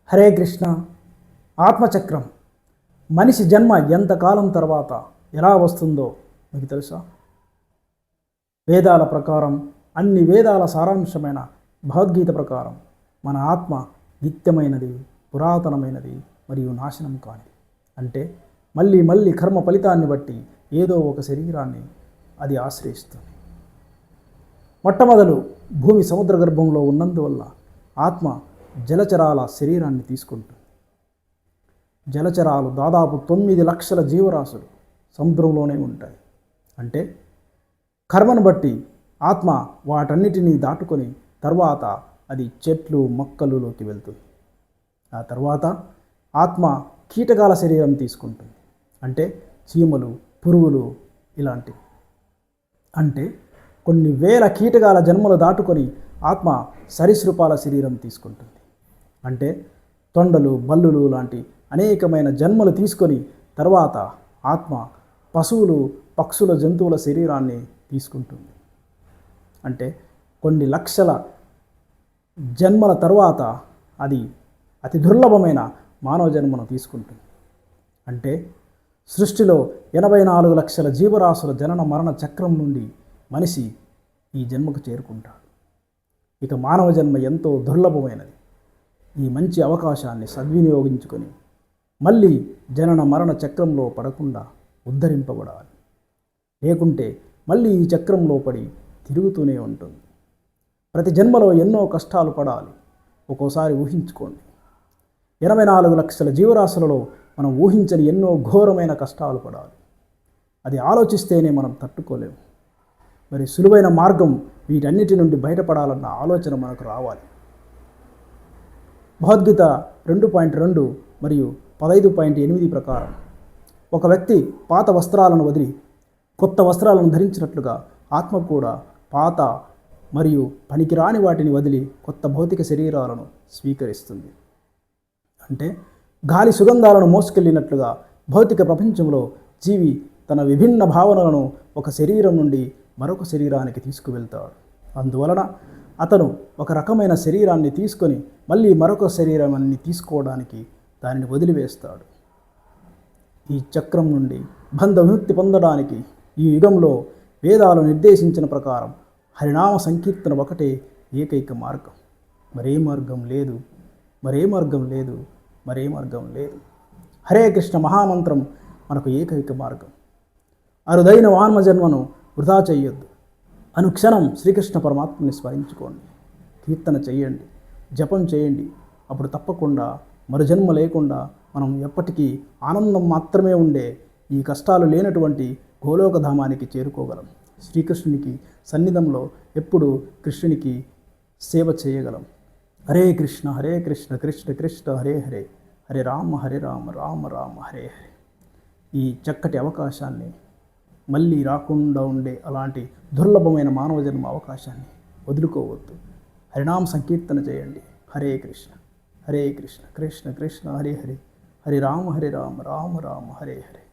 హరే కృష్ణ. ఆత్మచక్రం. మనిషి జన్మ ఎంతకాలం తర్వాత ఎలా వస్తుందో మీకు తెలుసా? వేదాల ప్రకారం, అన్ని వేదాల సారాంశమైన భగవద్గీత ప్రకారం మన ఆత్మ నిత్యమైనది, పురాతనమైనది మరియు నాశనం కానిది. అంటే మళ్ళీ మళ్ళీ కర్మ ఫలితాన్ని బట్టి ఏదో ఒక శరీరాన్ని అది ఆశ్రయిస్తుంది. మొట్టమొదలు భూమి సముద్ర గర్భంలో ఉన్నందువల్ల ఆత్మ జలచరాల శరీరాన్ని తీసుకుంటుంది. జలచరాలు దాదాపు 9 లక్షల జీవరాశులు సముద్రంలోనే ఉంటాయి. అంటే కర్మను బట్టి ఆత్మ వాటన్నిటినీ దాటుకొని తర్వాత అది చెట్లు మొక్కలులోకి వెళ్తుంది. ఆ తర్వాత ఆత్మ కీటకాల శరీరం తీసుకుంటుంది. అంటే చీమలు, పురుగులు ఇలాంటివి. అంటే కొన్ని వేల కీటకాల జన్మలు దాటుకొని ఆత్మ సరీసృపాల శరీరం తీసుకుంటుంది. అంటే తొండలు, బల్లులు లాంటి అనేకమైన జన్మలు తీసుకొని తర్వాత ఆత్మ పశువులు, పక్షుల, జంతువుల శరీరాన్ని తీసుకుంటుంది. అంటే కొన్ని లక్షల జన్మల తరువాత అది అతి దుర్లభమైన మానవ జన్మను తీసుకుంటుంది. అంటే సృష్టిలో 84 లక్షల జీవరాశుల జనన మరణ చక్రం నుండి మనిషి ఈ జన్మకు చేరుకుంటాడు. ఇక మానవ జన్మ ఎంతో దుర్లభమైనది. ఈ మంచి అవకాశాన్ని సద్వినియోగించుకొని మళ్ళీ జనన మరణ చక్రంలో పడకుండా ఉద్ధరింపబడాలి. లేకుంటే మళ్ళీ ఈ చక్రంలో పడి తిరుగుతూనే ఉంటుంది. ప్రతి జన్మలో ఎన్నో కష్టాలు పడాలి. ఒక్కోసారి ఊహించుకోండి, 84 లక్షల జీవరాశులలో మనం ఊహించని ఎన్నో ఘోరమైన కష్టాలు పడాలి. అది ఆలోచిస్తేనే మనం తట్టుకోలేము. మరి సులువైన మార్గం వీటన్నిటి నుండి బయటపడాలన్న ఆలోచన మనకు రావాలి. భగవద్గీత 2.2 మరియు 15.8 ప్రకారం ఒక వ్యక్తి పాత వస్త్రాలను వదిలి కొత్త వస్త్రాలను ధరించినట్లుగా ఆత్మ కూడా పాత మరియు పనికిరాని వాటిని వదిలి కొత్త భౌతిక శరీరాలను స్వీకరిస్తుంది. అంటే గాలి సుగంధాలను మోసుకెళ్ళినట్లుగా భౌతిక ప్రపంచంలో జీవి తన విభిన్న భావనలను ఒక శరీరం నుండి మరొక శరీరానికి తీసుకువెళ్తాడు. అందువలన అతను ఒక రకమైన శరీరాన్ని తీసుకొని మళ్ళీ మరొక శరీరాన్ని తీసుకోవడానికి దానిని వదిలివేస్తాడు. ఈ చక్రం నుండి బంధ విముక్తి పొందడానికి ఈ యుగంలో వేదాలు నిర్దేశించిన ప్రకారం హరినామ సంకీర్తన ఒకటే ఏకైక మార్గం. మరే మార్గం లేదు, మరే మార్గం లేదు, మరే మార్గం లేదు. హరే కృష్ణ మహామంత్రం మనకు ఏకైక మార్గం. అరుదైన మానవ జన్మను వృధా చెయ్యొద్దు. అనుక్షణం శ్రీకృష్ణ పరమాత్మని స్మరించుకోండి, కీర్తన చేయండి, జపం చేయండి. అప్పుడు తప్పకుండా మరుజన్మ లేకుండా మనం ఎప్పటికీ ఆనందం మాత్రమే ఉండే ఈ కష్టాలు లేనటువంటి గోలోకధామానికి చేరుకోగలం. శ్రీకృష్ణునికి సన్నిధంలో ఎప్పుడు కృష్ణునికి సేవ చేయగలం. హరే కృష్ణ కృష్ణ కృష్ణ హరే హరే, హరే రామ రామ రామ హరే హరే. ఈ చక్కటి అవకాశాన్ని మళ్ళీ రాకుండా ఉండే అలాంటి దుర్లభమైన మానవ జన్మ అవకాశాన్ని వదులుకోవద్దు. హరినామ సంకీర్తన చేయండి. హరే కృష్ణ కృష్ణ కృష్ణ హరే హరే, హరే రామ రామ రామ హరే హరే.